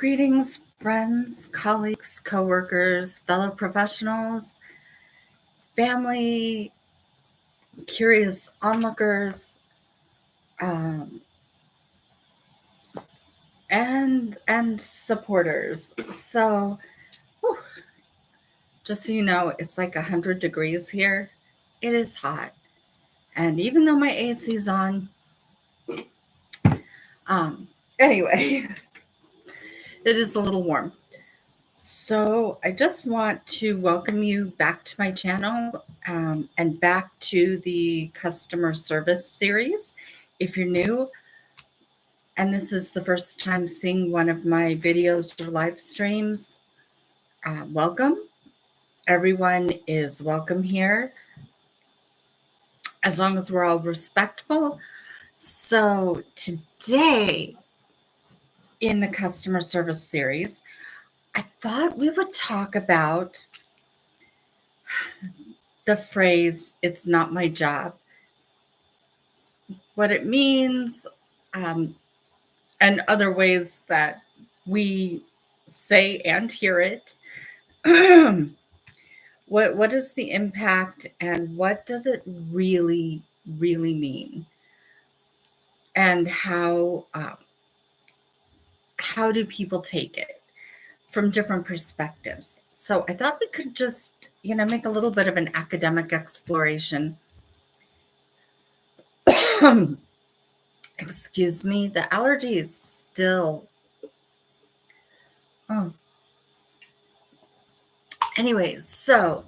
Greetings, friends, colleagues, coworkers, fellow professionals, family, curious onlookers, um, and supporters. So, whew, just so you know, it's like 100 degrees here. It is hot, and even though my AC is on, anyway, it is a little warm. So I just want to welcome you back to my channel and back to the customer service series. If you're new and this is the first time seeing one of my videos or live streams, welcome. Everyone is welcome here, as long as we're all respectful. So today in the customer service series, I thought we would talk about the phrase, "It's not my job," what it means, and other ways that we say and hear it. What is the impact, and what does it really mean? And how do people take it from different perspectives? So I thought we could just, make a little bit of an academic exploration. Excuse me, the allergy is still. Oh. Anyways, so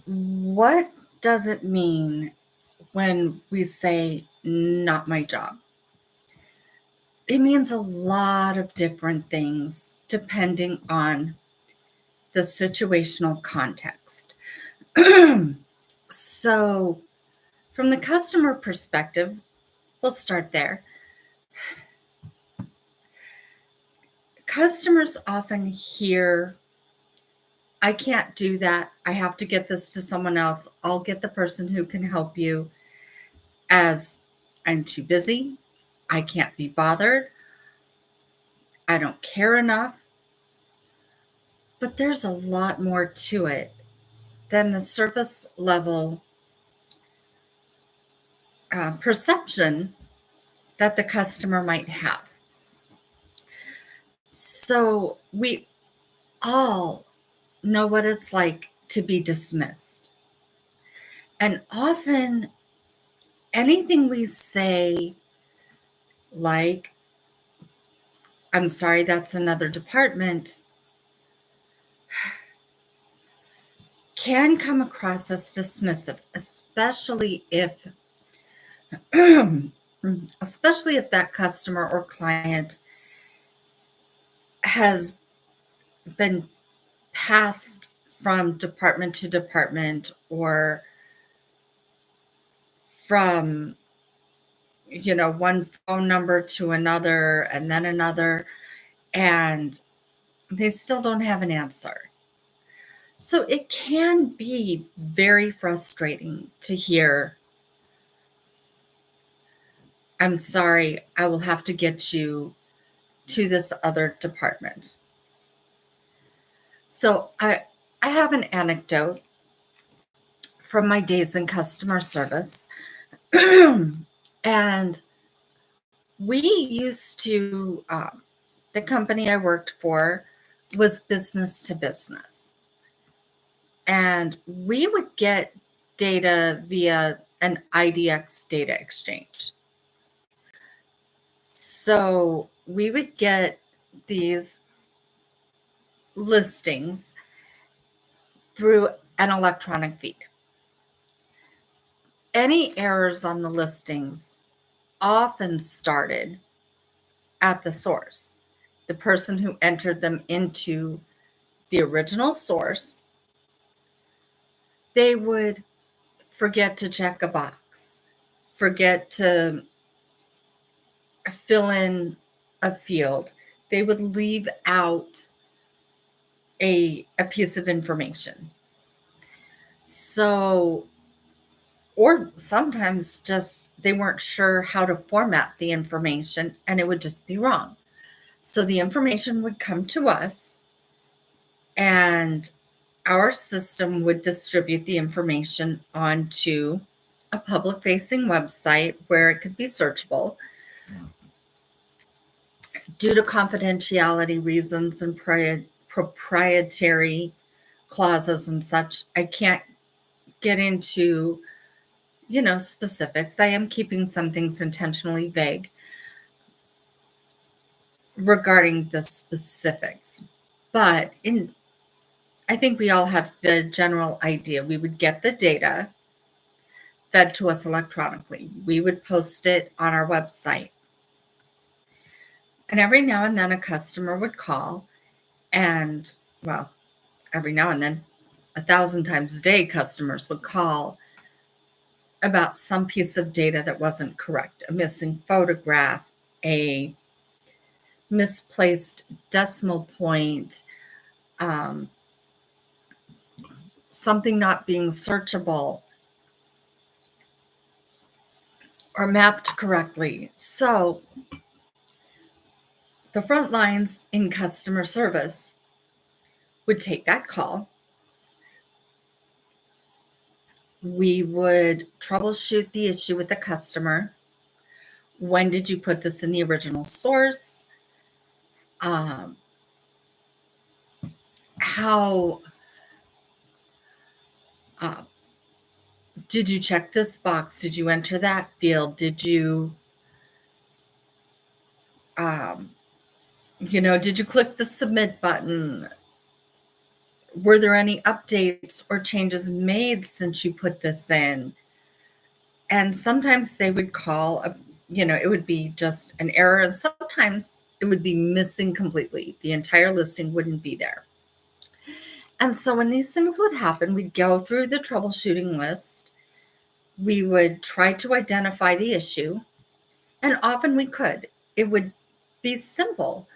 what does it mean when we say not my job? It means a lot of different things depending on the situational context. So, from the customer perspective, we'll start there. Customers often hear, "I can't do that. I have to get this to someone else. I'll get the person who can help you," as "I'm too busy. I can't be bothered. I don't care enough." But there's a lot more to it than the surface level perception that the customer might have. So we all know what it's like to be dismissed. And often anything we say, like, "I'm sorry, that's another department," can come across as dismissive, especially if that customer or client has been passed from department to department, or from one phone number to another and then another, and they still don't have an answer. So it can be very frustrating to hear, "I'm sorry, I will have to get you to this other department." So I have an anecdote from my days in customer service. And we used to, the company I worked for was business to business. And we would get data via an IDX data exchange. So we would get these listings through an electronic feed. Any errors on the listings often started at the source. The person who entered them into the original source, they would forget to check a box, forget to fill in a field. They would leave out a piece of information. So, or sometimes just they weren't sure how to format the information and it would just be wrong. So the information would come to us, and our system would distribute the information onto a public-facing website where it could be searchable. Due to confidentiality reasons and proprietary clauses and such, I can't get into, specifics. I am keeping some things intentionally vague regarding the specifics. But I think we all have the general idea. We would get the data fed to us electronically. We would post it on our website. And every now and then a customer would call and, well, every now and then, 1,000 times a day, customers would call about some piece of data that wasn't correct, a missing photograph, a misplaced decimal point, something not being searchable or mapped correctly. So the front lines in customer service would take that call. We would troubleshoot the issue with the customer. When did you put this in the original source? How did you check this box? Did you enter that field? Did you, did you click the submit button? Were there any updates or changes made since you put this in? And sometimes they would call, it would be just an error, and sometimes it would be missing completely. The entire listing wouldn't be there. And so when these things would happen, we'd go through the troubleshooting list. We would try to identify the issue, and often we could. It would be simple.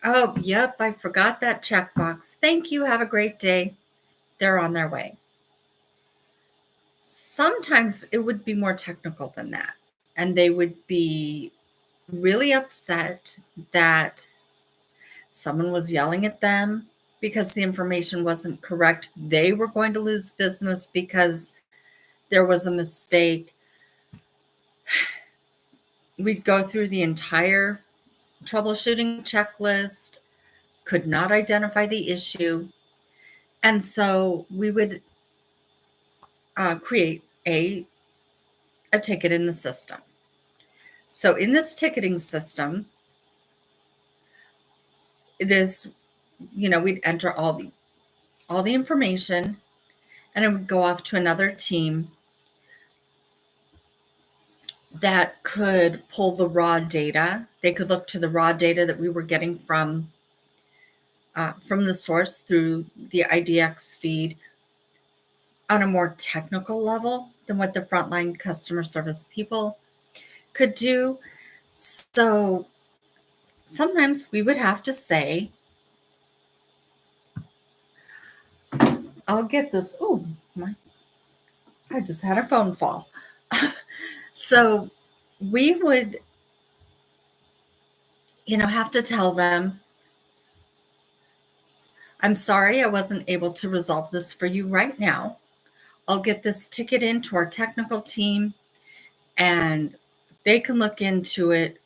Oh, yep, I forgot that checkbox. Thank you. Have a great day. They're on their way. Sometimes it would be more technical than that, and they would be really upset that someone was yelling at them because the information wasn't correct. They were going to lose business because there was a mistake. We'd go through the entire troubleshooting checklist, could not identify the issue. And so we would create a ticket in the system. So in this ticketing system, we'd enter all the information, and it would go off to another team that could pull the raw data. They could look to the raw data that we were getting from the source through the IDX feed on a more technical level than what the frontline customer service people could do. So sometimes we would have to say, I'll get this. Oh, I just had a phone fall. So we would, have to tell them, I'm sorry I wasn't able to resolve this for you right now. I'll get this ticket into our technical team, and they can look into it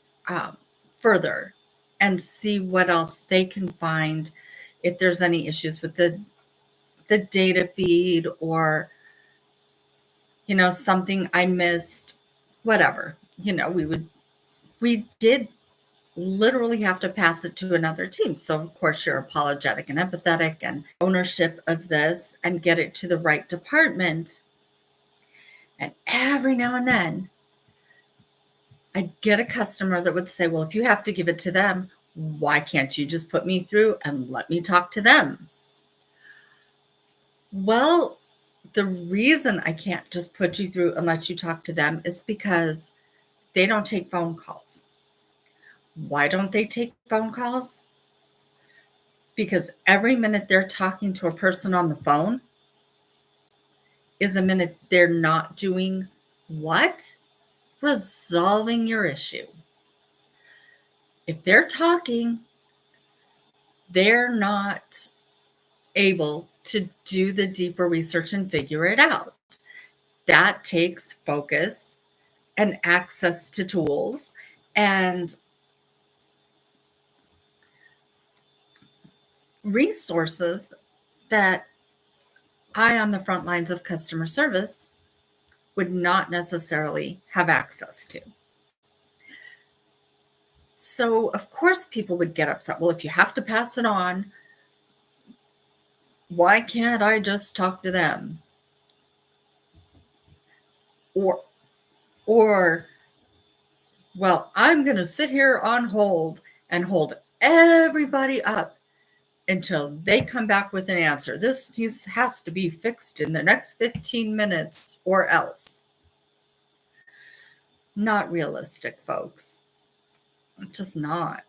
further and see what else they can find, if there's any issues with the data feed, or something I missed, whatever. We did literally have to pass it to another team. So of course you're apologetic and empathetic and ownership of this, and get it to the right department. And every now and then I'd get a customer that would say, well, if you have to give it to them, why can't you just put me through and let me talk to them? Well, the reason I can't just put you through and let you talk to them is because they don't take phone calls. Why don't they take phone calls? Because every minute they're talking to a person on the phone is a minute they're not doing what? Resolving your issue. If they're talking, they're not able to do the deeper research and figure it out. That takes focus and access to tools and resources that I, on the front lines of customer service, would not necessarily have access to. So, of course, people would get upset. Well, if you have to pass it on, why can't I just talk to them? Or, or, well, I'm going to sit here on hold and hold everybody up until they come back with an answer. This has to be fixed in the next 15 minutes or else. Not realistic, folks. Just not.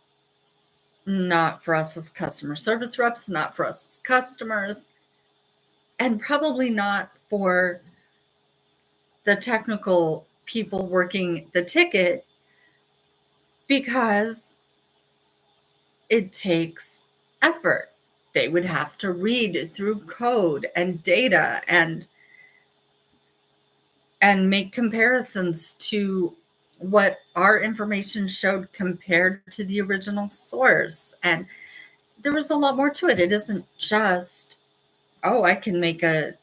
Not for us as customer service reps, not for us as customers, and probably not for the technical people working the ticket, because it takes effort. They would have to read through code and data and make comparisons to what our information showed compared to the original source. And there was a lot more to it. It isn't just, oh, I can make type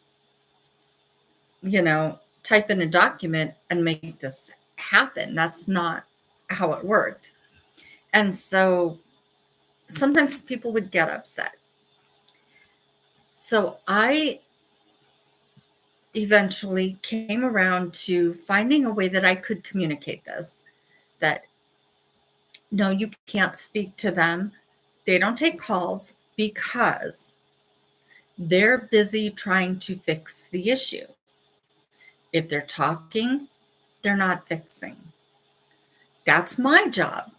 in a document and make this happen. That's not how it worked. And so sometimes people would get upset. So I eventually came around to finding a way that I could communicate this, that no, you can't speak to them. They don't take calls because they're busy trying to fix the issue. If they're talking, they're not fixing. That's my job.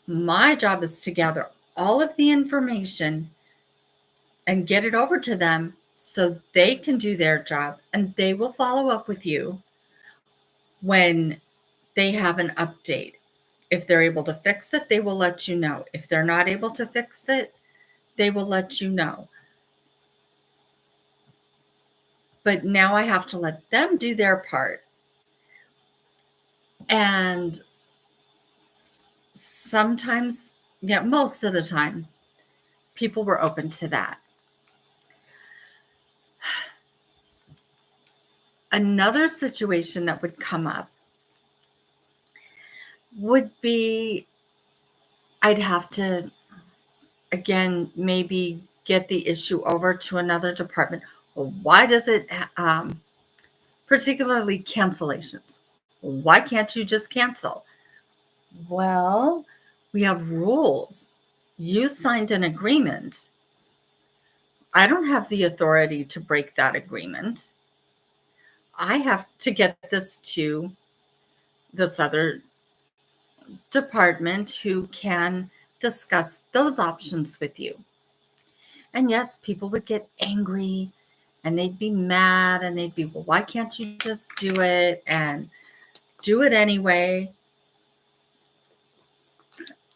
My job is to gather all of the information and get it over to them so they can do their job, and they will follow up with you when they have an update. If they're able to fix it, they will let you know. If they're not able to fix it, they will let you know. But now I have to let them do their part. And sometimes, most of the time, people were open to that. Another situation that would come up would be, I'd have to, again, maybe get the issue over to another department. Well, why does it, particularly cancellations? Why can't you just cancel? Well, we have rules. You signed an agreement. I don't have the authority to break that agreement. I have to get this to this other department who can discuss those options with you. And yes, people would get angry and they'd be mad and they'd be, well, why can't you just do it and do it anyway?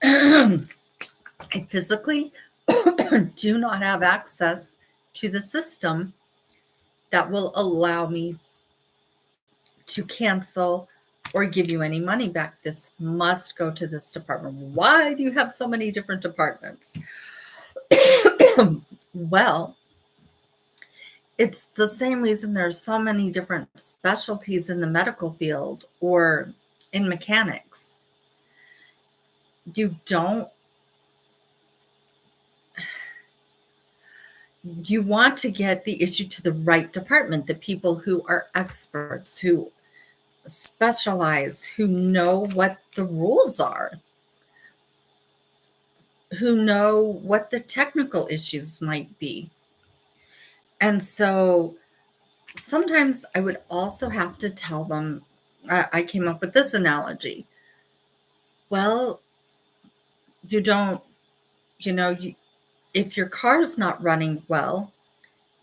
I physically do not have access to the system that will allow me to cancel or give you any money back. This must go to this department. Why do you have so many different departments? Well, it's the same reason there's so many different specialties in the medical field or in mechanics. You want to get the issue to the right department, the people who are experts, who specialize, who know what the rules are, who know what the technical issues might be. And so sometimes I would also have to tell them, I came up with this analogy. Well, you don't, if your car's not running well,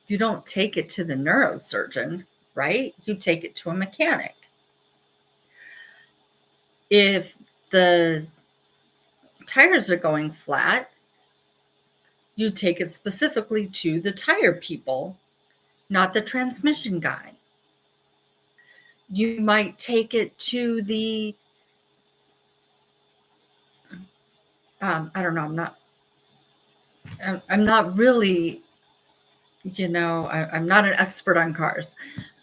you don't take it to the neurosurgeon, right? You take it to a mechanic. If the tires are going flat, you take it specifically to the tire people, not the transmission guy. You might take it to the, I don't know, I'm not really, I'm not an expert on cars.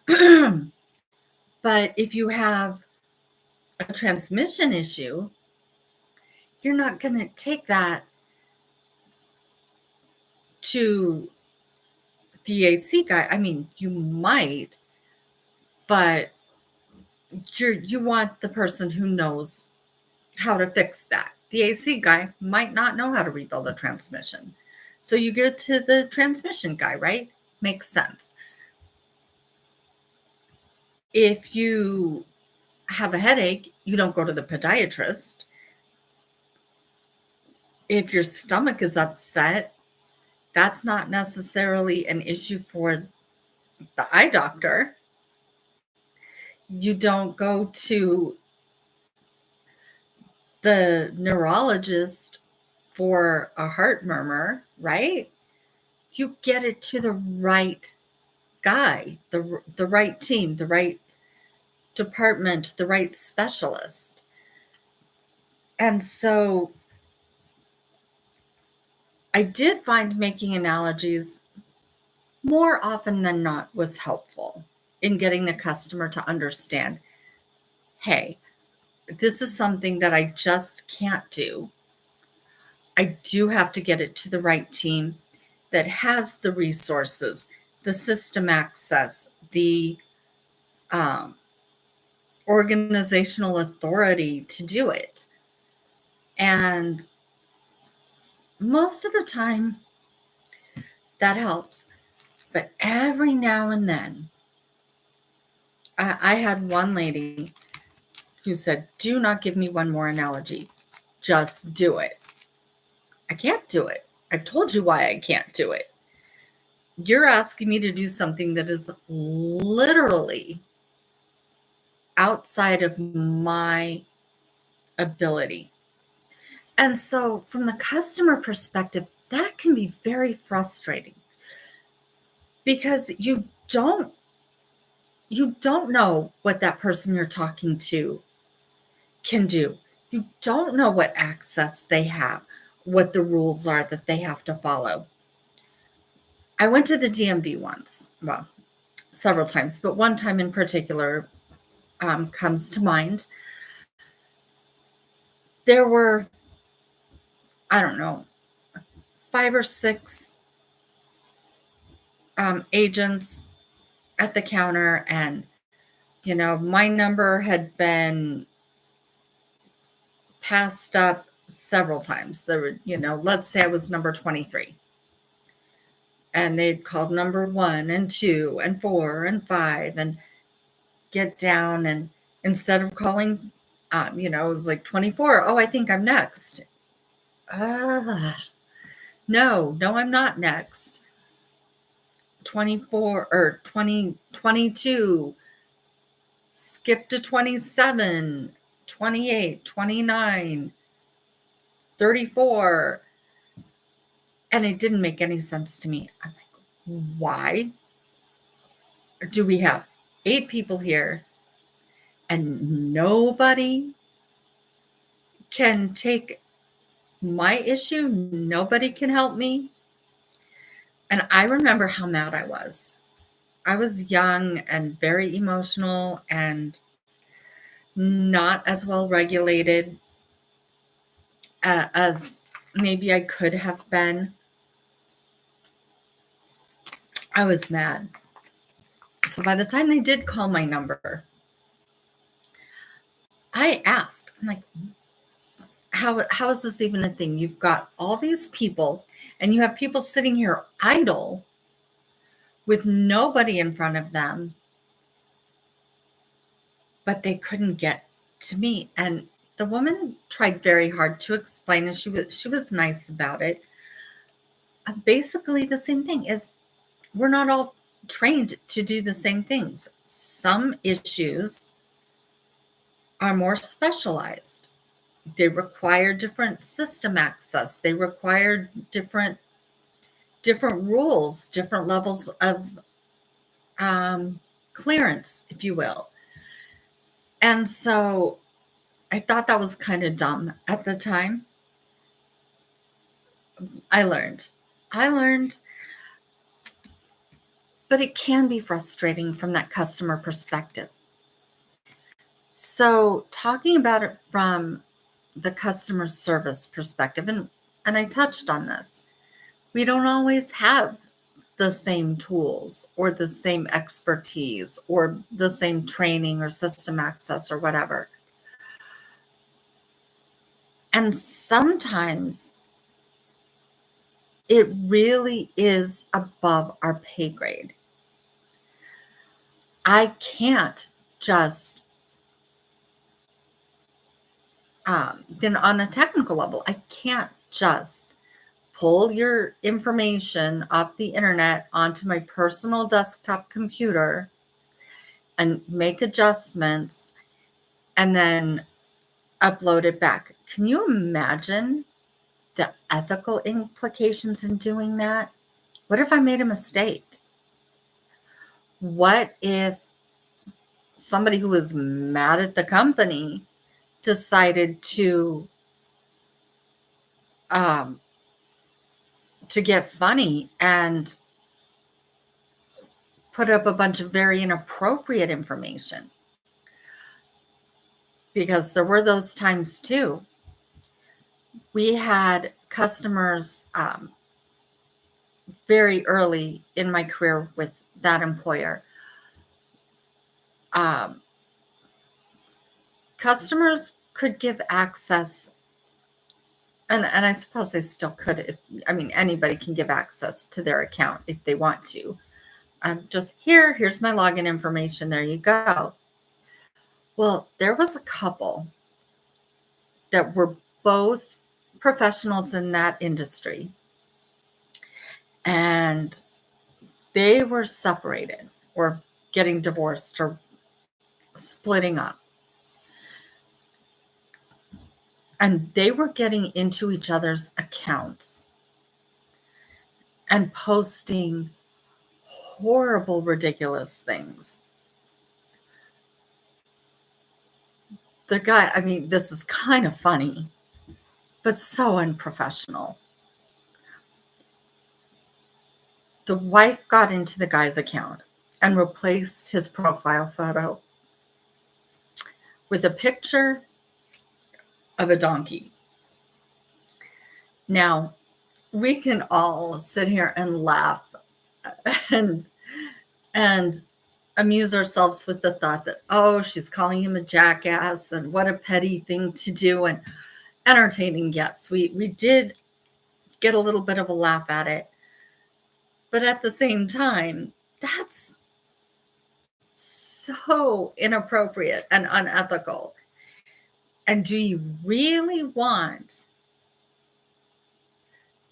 But if you have a transmission issue, you're not going to take that to the AC guy. I mean, you might, but you want the person who knows how to fix that. The AC guy might not know how to rebuild a transmission. So you get to the transmission guy, right? Makes sense. If you have a headache, you don't go to the podiatrist. If your stomach is upset, that's not necessarily an issue for the eye doctor. You don't go to the neurologist for a heart murmur, right? You get it to the right guy, the right team, the right department, the right specialist. And so I did find making analogies more often than not was helpful in getting the customer to understand, hey, this is something that I just can't do. I do have to get it to the right team that has the resources, the system access, the organizational authority to do it. And most of the time, that helps. But every now and then, I had one lady who said, do not give me one more analogy. Just do it. I can't do it. I've told you why I can't do it. You're asking me to do something that is literally outside of my ability. And so from the customer perspective, that can be very frustrating because you don't know what that person you're talking to can do. You don't know what access they have, what the rules are that they have to follow. I went to the DMV once, well, several times, but one time in particular comes to mind. There were, I don't know, 5 or 6 agents at the counter, and my number had been passed up several times. There were, let's say I was number 23, and they'd called number 1 and 2 and 4 and 5 and get down, and instead of calling, it was like 24. Oh, I think I'm next. No, I'm not next. 24 or 20, 22, skip to 27, 28, 29, 34. And it didn't make any sense to me. I'm like, why do we have 8 people here and nobody can take my issue? Nobody can help me? And I remember how mad I was. I was young and very emotional and not as well regulated as maybe I could have been. I was mad. So by the time they did call my number, I asked, I'm like, how is this even a thing? You've got all these people and you have people sitting here idle with nobody in front of them, but they couldn't get to me. And the woman tried very hard to explain, and she was nice about it. Basically, the same thing is we're not all trained to do the same things. Some issues are more specialized. They require different system access. They require different rules, different levels of clearance, if you will. And so I thought that was kind of dumb at the time. I learned, but it can be frustrating from that customer perspective. So talking about it from the customer service perspective, and I touched on this, we don't always have the same tools or the same expertise or the same training or system access or whatever. And sometimes it really is above our pay grade. I can't just, then on a technical level, I can't just pull your information off the internet onto my personal desktop computer and make adjustments and then upload it back. Can you imagine the ethical implications in doing that? What if I made a mistake? What if somebody who was mad at the company decided to get funny and put up a bunch of very inappropriate information? Because there were those times too. We had customers very early in my career with that employer. Customers could give access, and I suppose they still could. Anybody can give access to their account if they want to. Just here's my login information. There you go. Well, there was a couple that were both professionals in that industry, and they were separated or getting divorced or splitting up. And they were getting into each other's accounts and posting horrible, ridiculous things. The guy, this is kind of funny, but so unprofessional. The wife got into the guy's account and replaced his profile photo with a picture of a donkey. Now, we can all sit here and laugh and amuse ourselves with the thought that, oh, she's calling him a jackass and what a petty thing to do, and entertaining. Yes, we did get a little bit of a laugh at it. But at the same time, that's so inappropriate and unethical. And do you really want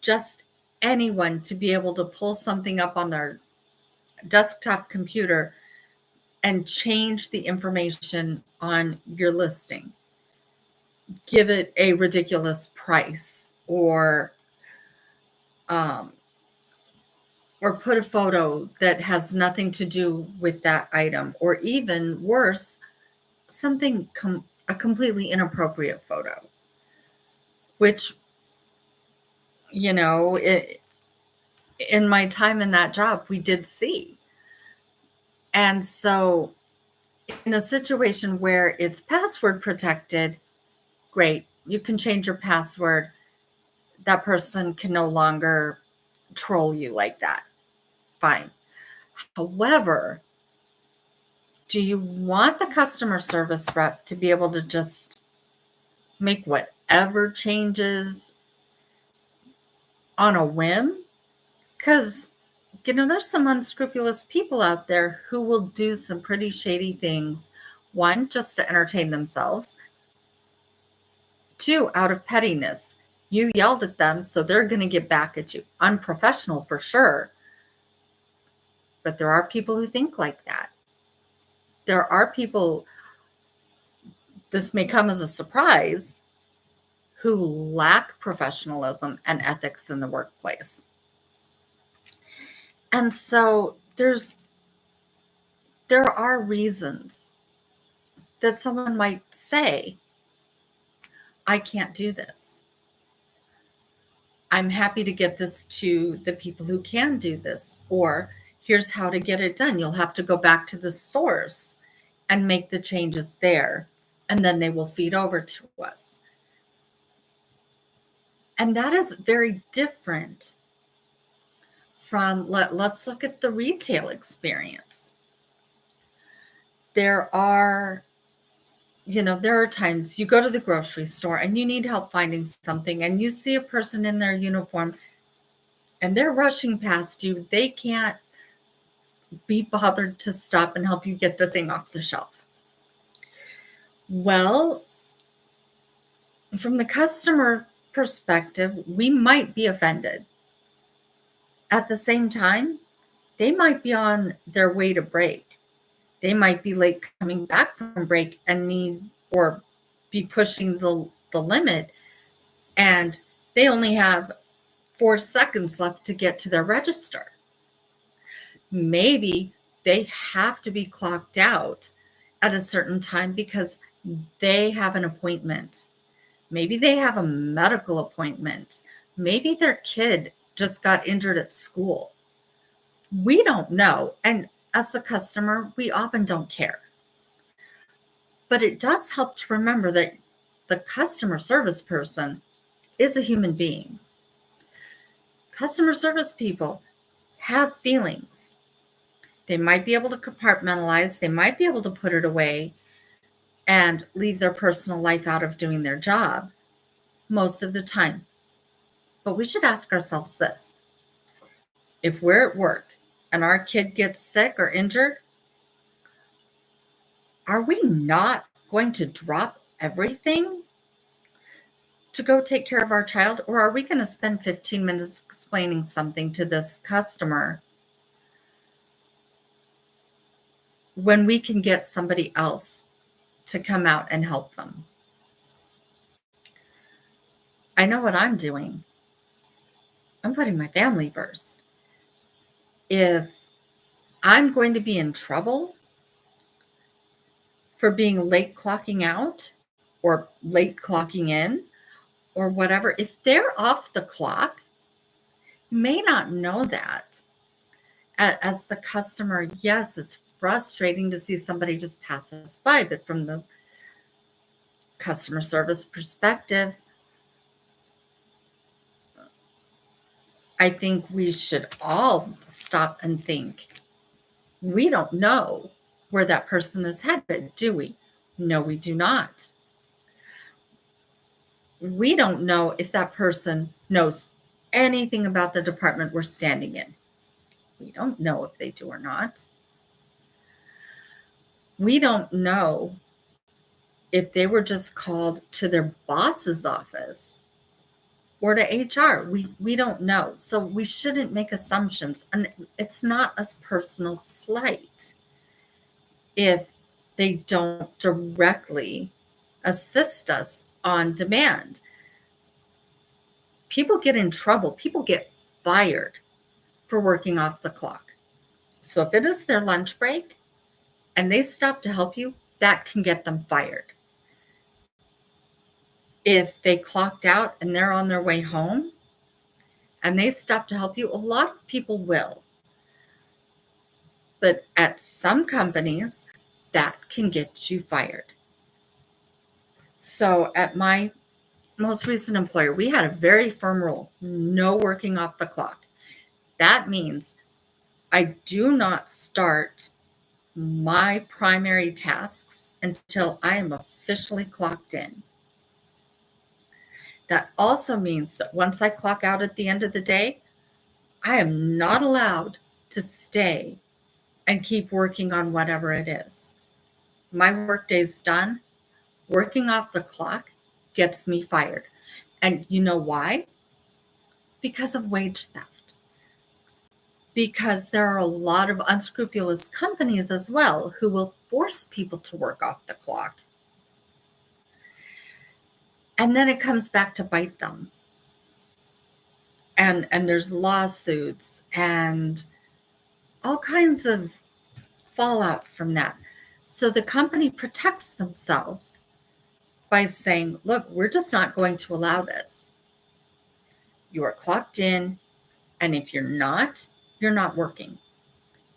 just anyone to be able to pull something up on their desktop computer and change the information on your listing? Give it a ridiculous price or put a photo that has nothing to do with that item, or even worse, a completely inappropriate photo, which, in my time in that job, we did see. And so in a situation where it's password protected, great, you can change your password. That person can no longer troll you like that. Fine. However, do you want the customer service rep to be able to just make whatever changes on a whim? Because, there's some unscrupulous people out there who will do some pretty shady things. One, just to entertain themselves. Two, out of pettiness. You yelled at them, so they're going to get back at you. Unprofessional for sure. But there are people who think like that. There are people, this may come as a surprise, who lack professionalism and ethics in the workplace. And so there are reasons that someone might say, I can't do this. I'm happy to get this to the people who can do this, or here's how to get it done. You'll have to go back to the source and make the changes there, and then they will feed over to us. And that is very different from, let's look at the retail experience. There are times you go to the grocery store and you need help finding something, and you see a person in their uniform and they're rushing past you. They can't be bothered to stop and help you get the thing off the shelf. Well, from the customer perspective, we might be offended. At the same time, they might be on their way to break. They might be late coming back from break and need or be pushing the limit, and they only have 4 seconds left to get to their register. Maybe they have to be clocked out at a certain time because they have an appointment. Maybe they have a medical appointment. Maybe their kid just got injured at school. We don't know. And as a customer, we often don't care. But it does help to remember that the customer service person is a human being. Customer service people have feelings. They might be able to compartmentalize. They might be able to put it away and leave their personal life out of doing their job most of the time. But we should ask ourselves this. If we're at work and our kid gets sick or injured, are we not going to drop everything to go take care of our child? Or are we going to spend 15 minutes explaining something to this customer when we can get somebody else to come out and help them? I know what I'm doing. I'm putting my family first. If I'm going to be in trouble for being late clocking out or late clocking in or whatever, if they're off the clock, you may not know that. As the customer, yes, it's frustrating to see somebody just pass us by, but from the customer service perspective, I think we should all stop and think. We don't know where that person is headed, do we? No, we do not. We don't know if that person knows anything about the department we're standing in. We don't know if they do or not. We don't know if they were just called to their boss's office or to HR. We don't know. So we shouldn't make assumptions. And it's not a personal slight if they don't directly assist us on demand. People get in trouble. People get fired for working off the clock. So if it is their lunch break and they stop to help you, that can get them fired. If they clocked out and they're on their way home and they stop to help you, a lot of people will. But at some companies, that can get you fired. So at my most recent employer, we had a very firm rule: no working off the clock. That means I do not start my primary tasks until I am officially clocked in. That also means that once I clock out at the end of the day, I am not allowed to stay and keep working on whatever it is. My workday's done. Working off the clock gets me fired. And you know why? Because of wage theft. Because there are a lot of unscrupulous companies as well who will force people to work off the clock. And then it comes back to bite them. And there's lawsuits and all kinds of fallout from that. So the company protects themselves by saying, look, we're just not going to allow this. You are clocked in, and if you're not working.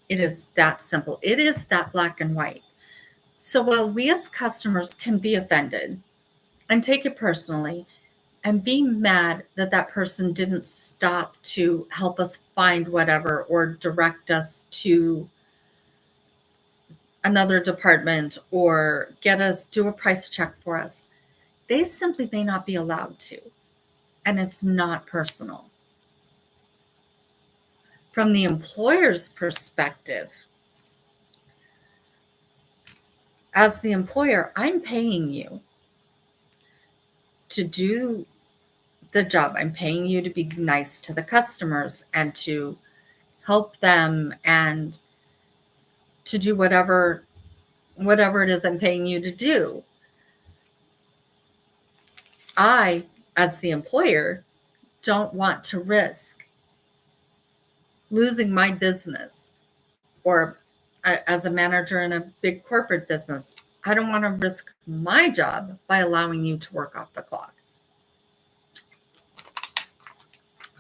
It is that simple. It is that black and white. So while we as customers can be offended and take it personally and be mad that that person didn't stop to help us find whatever or direct us to another department or do a price check for us, they simply may not be allowed to. And it's not personal. From the employer's perspective, as the employer, I'm paying you to do the job. I'm paying you to be nice to the customers and to help them and to do whatever it is I'm paying you to do. I, as the employer, don't want to risk losing my business, or as a manager in a big corporate business, I don't want to risk my job by allowing you to work off the clock.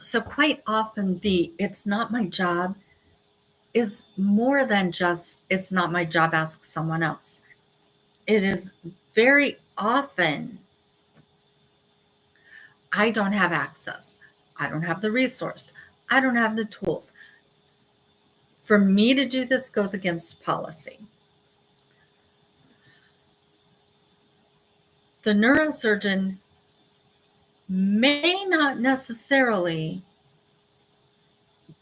So quite often it's not my job is more than just it's not my job, ask someone else. It is very often I don't have access. I don't have the resource. I don't have the tools. For me to do this goes against policy. The neurosurgeon may not necessarily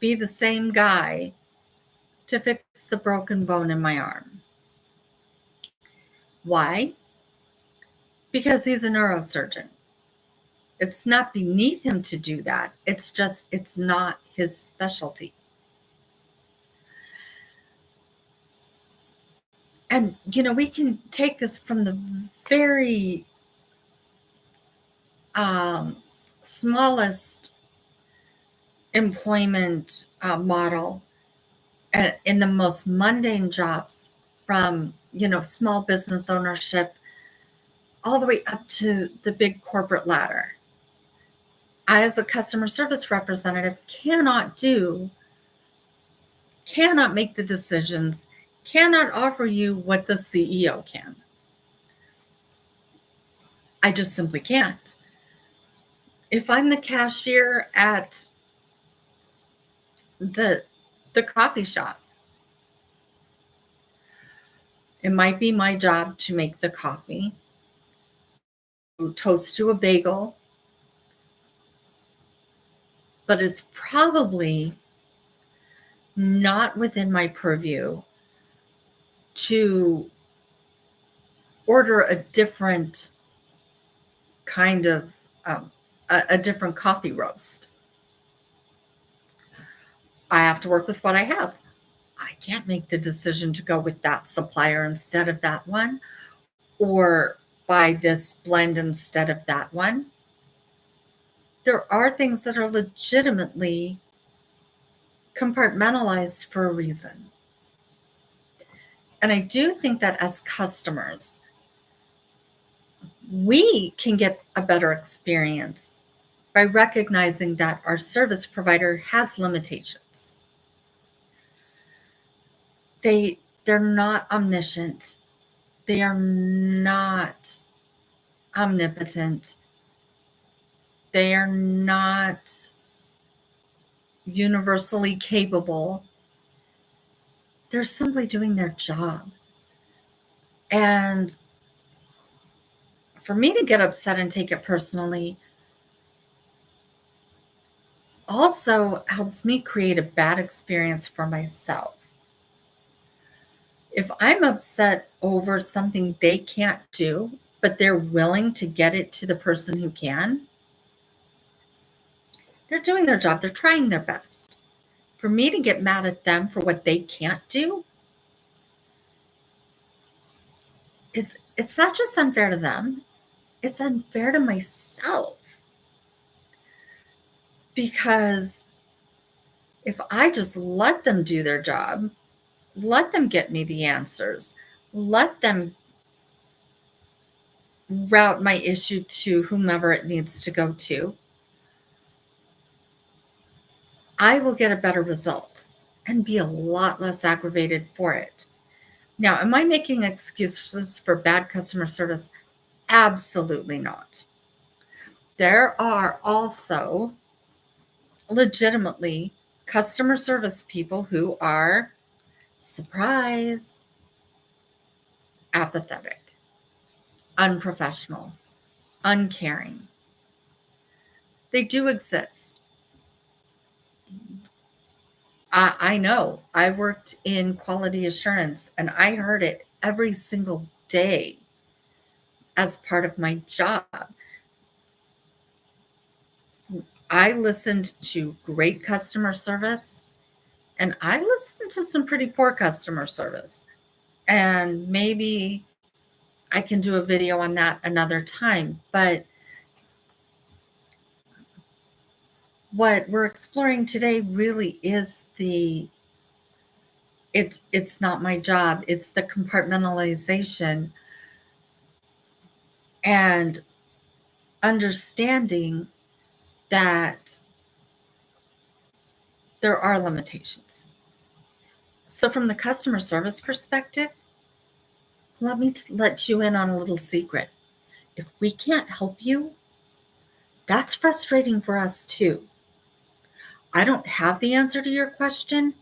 be the same guy to fix the broken bone in my arm. Why? Because he's a neurosurgeon. It's not beneath him to do that. It's just, it's not his specialty. And, we can take this from the very smallest employment model in the most mundane jobs, from, small business ownership all the way up to the big corporate ladder. I, as a customer service representative, cannot make the decisions, cannot offer you what the CEO can. I just simply can't. If I'm the cashier at the coffee shop, it might be my job to make the coffee, toast you a bagel, but it's probably not within my purview to order a different kind of a different coffee roast. I have to work with what I have. I can't make the decision to go with that supplier instead of that one, or buy this blend instead of that one. There are things that are legitimately compartmentalized for a reason. And I do think that as customers, we can get a better experience by recognizing that our service provider has limitations. They're not omniscient. They are not omnipotent. They are not universally capable. They're simply doing their job. And for me to get upset and take it personally also helps me create a bad experience for myself. If I'm upset over something they can't do, but they're willing to get it to the person who can, they're doing their job. They're trying their best. For me to get mad at them for what they can't do, it's not just unfair to them. it's unfair to myself, because if I just let them do their job, let them get me the answers, let them route my issue to whomever it needs to go to, I will get a better result and be a lot less aggravated for it. Now, am I making excuses for bad customer service? Absolutely not. There are also legitimately customer service people who are, surprise, apathetic, unprofessional, uncaring. They do exist. I know. I worked in quality assurance and I heard it every single day as part of my job. I listened to great customer service and I listened to some pretty poor customer service. And maybe I can do a video on that another time. But what we're exploring today really is it's not my job. It's the compartmentalization and understanding that there are limitations. So from the customer service perspective, let me let you in on a little secret. If we can't help you, that's frustrating for us too. I don't have the answer to your question.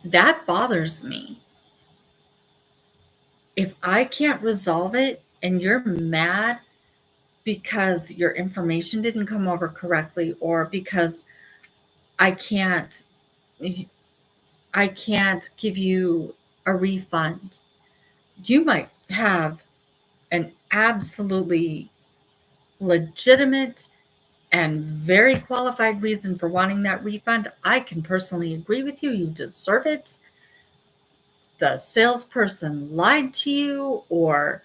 That bothers me. If I can't resolve it and you're mad because your information didn't come over correctly, or because I can't give you a refund, you might have an absolutely legitimate and very qualified reason for wanting that refund. I can personally agree with you. You deserve it. The salesperson lied to you, or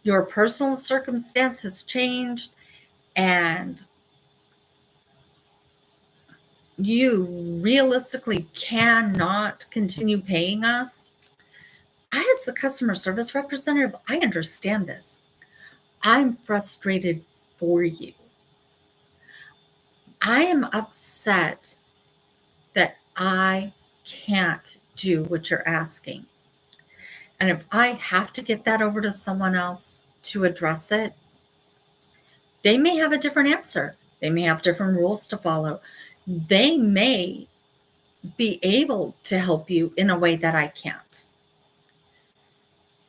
your personal circumstance has changed and you realistically cannot continue paying us. I, as the customer service representative, I understand this. I'm frustrated for you. I am upset that I can't do what you're asking. And if I have to get that over to someone else to address it, they may have a different answer. They may have different rules to follow. They may be able to help you in a way that I can't.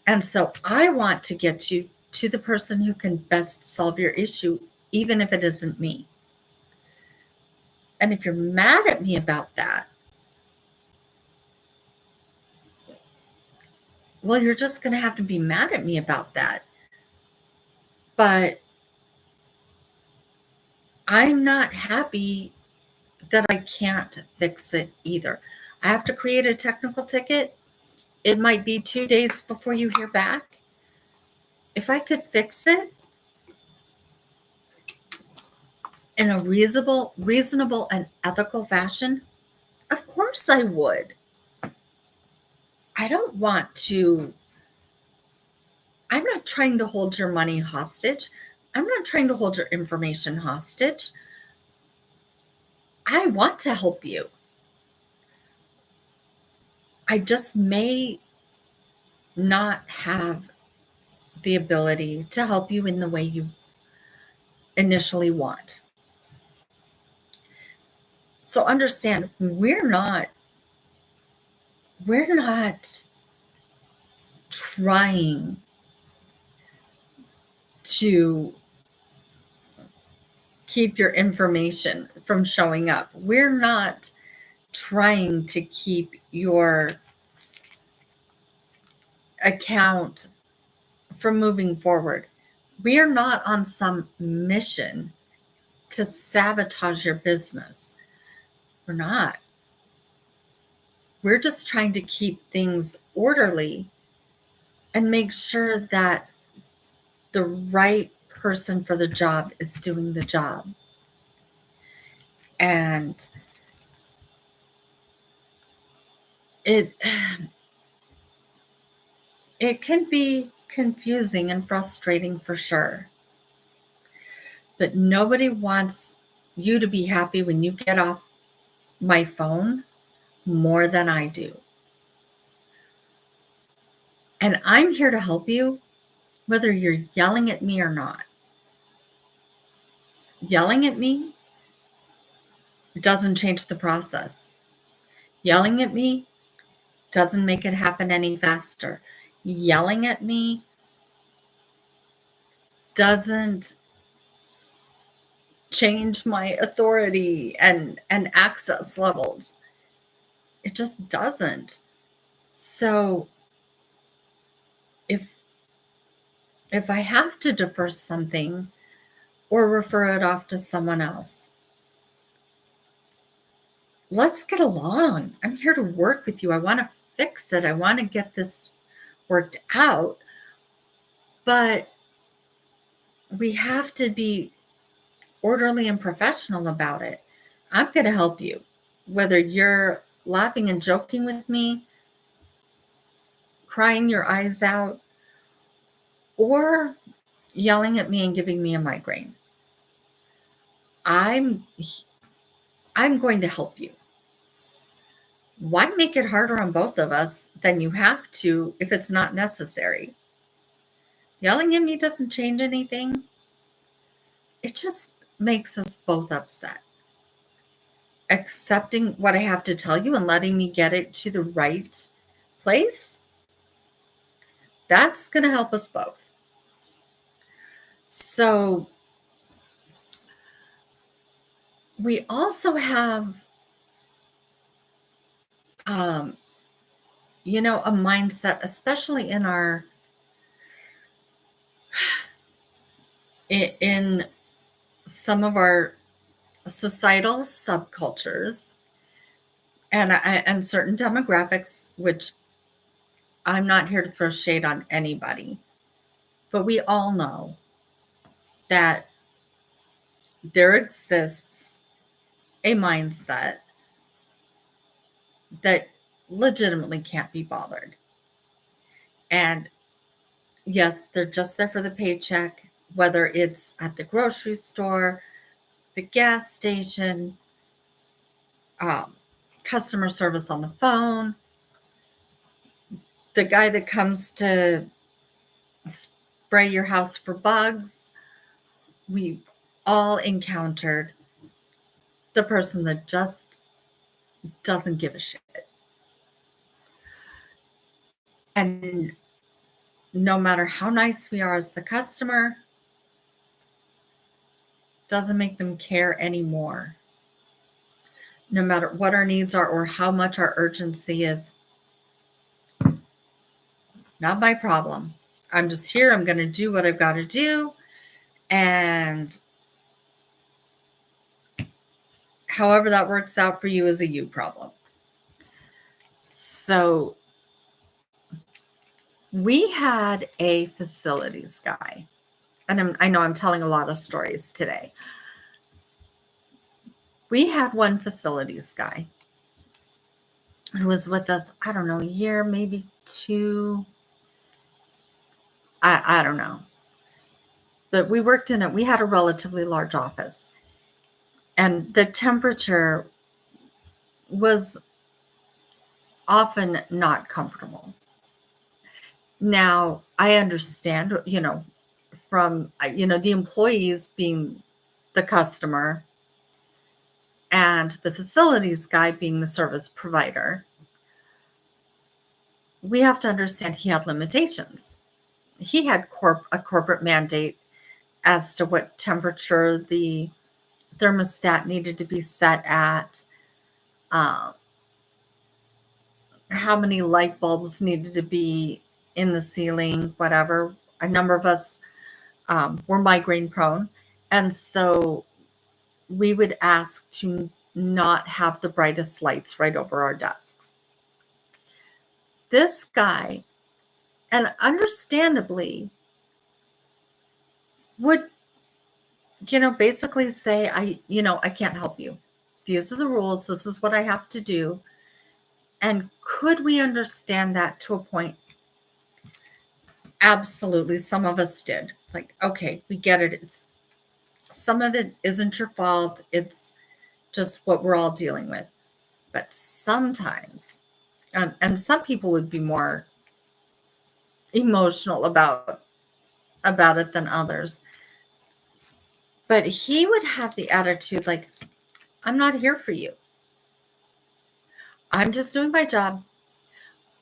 And so I want to get you to the person who can best solve your issue, even if it isn't me. And if you're mad at me about that, well, you're just going to have to be mad at me about that. But I'm not happy that I can't fix it either. I have to create a technical ticket. It might be 2 days before you hear back. If I could fix it in a reasonable and ethical fashion, of course I would. I don't want to, I'm not trying to hold your money hostage. I'm not trying to hold your information hostage. I want to help you. I just may not have the ability to help you in the way you initially want. So understand, we're not trying to keep your information from showing up. We're not trying to keep your account from moving forward. We are not on some mission to sabotage your business. We're not. We're just trying to keep things orderly and make sure that the right person for the job is doing the job. And it it can be confusing and frustrating for sure. But nobody wants you to be happy when you get off my phone more than I do. And I'm here to help you, whether you're yelling at me or not. Yelling at me doesn't change the process. Yelling at me doesn't make it happen any faster. Yelling at me doesn't change my authority and access levels. It just doesn't. So if I have to defer something or refer it off to someone else, let's get along. I'm here to work with you. I want to fix it. I want to get this worked out. But we have to be orderly and professional about it. I'm going to help you, whether you're laughing and joking with me, crying your eyes out, or yelling at me and giving me a migraine. I'm going to help you. Why make it harder on both of us than you have to if it's not necessary? Yelling at me doesn't change anything. It just makes us both upset. Accepting what I have to tell you and letting me get it to the right place, that's going to help us both. So we also have, a mindset, especially in some of our societal subcultures and certain demographics, which I'm not here to throw shade on anybody, but we all know that there exists a mindset that legitimately can't be bothered. And yes, they're just there for the paycheck, whether it's at the grocery store, the gas station, customer service on the phone, the guy that comes to spray your house for bugs. We've all encountered the person that just doesn't give a shit. And no matter how nice we are as the customer, doesn't make them care anymore. No matter what our needs are or how much our urgency is. Not my problem. I'm just here. I'm going to do what I've got to do. And however that works out for you is a you problem. So we had a facilities guy. And I know I'm telling a lot of stories today. We had one facilities guy who was with us, I don't know, a year, maybe two. I don't know. But we worked in it. We had a relatively large office. And the temperature was often not comfortable. Now, I understand, from, the employees being the customer and the facilities guy being the service provider, we have to understand he had limitations. He had a corporate mandate as to what temperature the thermostat needed to be set at, how many light bulbs needed to be in the ceiling, whatever. A number of us were migraine prone. And so we would ask to not have the brightest lights right over our desks. This guy and understandably would, basically say, I can't help you. These are the rules. This is what I have to do. And could we understand that to a point? Absolutely. Some of us did. Like, okay, we get it. Some of it isn't your fault. It's just what we're all dealing with. But sometimes, and some people would be more emotional about it than others. But he would have the attitude like, I'm not here for you. I'm just doing my job.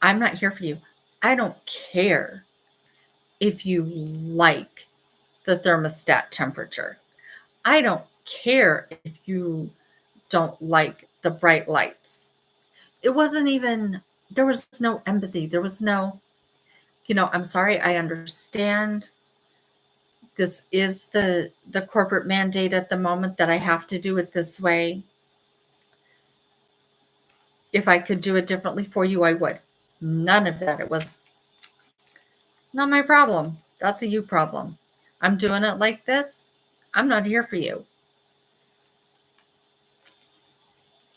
I'm not here for you. I don't care if you like the thermostat temperature. I don't care if you don't like the bright lights. It wasn't even, there was no empathy. There was no, I'm sorry, I understand. This is the corporate mandate at the moment that I have to do it this way. If I could do it differently for you, I would. None of that. It was not my problem. That's a you problem. I'm doing it like this. I'm not here for you.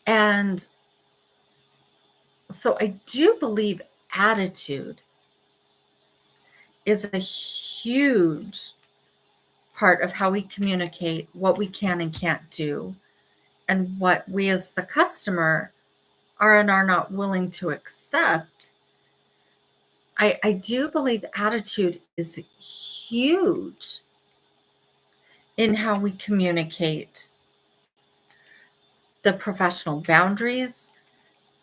And so I do believe attitude is a huge part of how we communicate what we can and can't do, and what we as the customer are and are not willing to accept. I do believe attitude is huge in how we communicate the professional boundaries,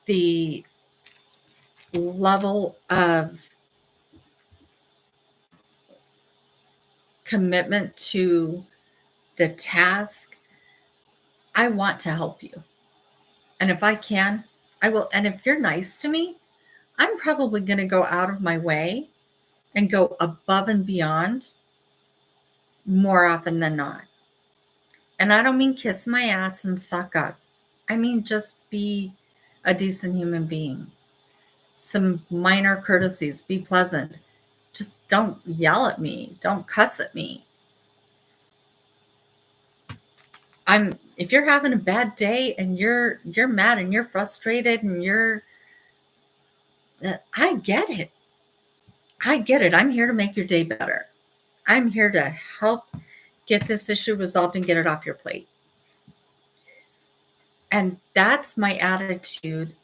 the level of commitment to the task. I want to help you. And if I can, I will. And if you're nice to me, I'm probably going to go out of my way and go above and beyond more often than not. And I don't mean kiss my ass and suck up. I mean just be a decent human being. Some minor courtesies, be pleasant. Just don't yell at me. Don't cuss at me. If you're having a bad day and you're mad and you're frustrated and I get it. I get it. I'm here to make your day better. I'm here to help get this issue resolved and get it off your plate. And that's my attitude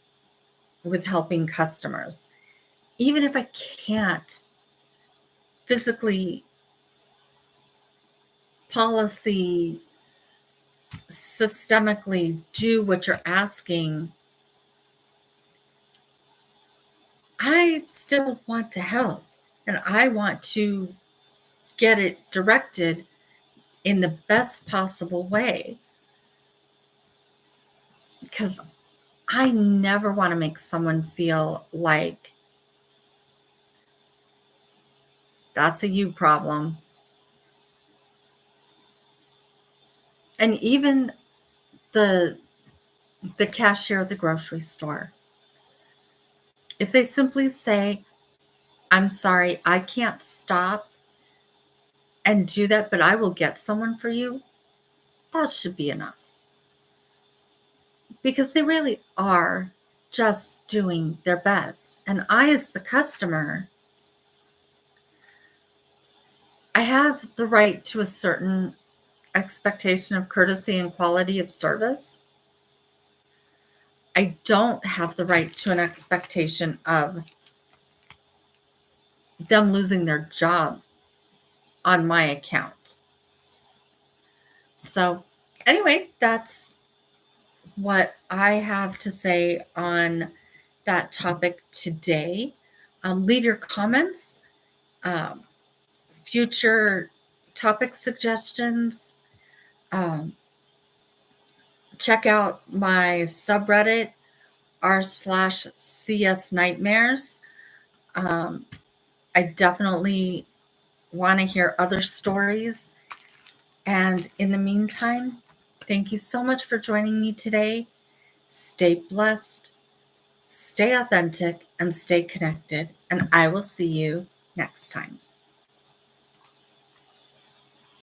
with helping customers. Even if I can't physically, policy, systemically do what you're asking, I still want to help, and I want to get it directed in the best possible way, because I never want to make someone feel like that's a you problem. And even the cashier at the grocery store, if they simply say, I'm sorry, I can't stop and do that, but I will get someone for you, that should be enough. Because they really are just doing their best. And I, as the customer, I have the right to a certain expectation of courtesy and quality of service. I don't have the right to an expectation of them losing their job on my account. So anyway, that's what I have to say on that topic today. Leave your comments, future topic suggestions. Check out my subreddit r/cs nightmares. I definitely want to hear other stories. And in the meantime, thank you so much for joining me today. Stay blessed, stay authentic, and stay connected. And I will see you next time.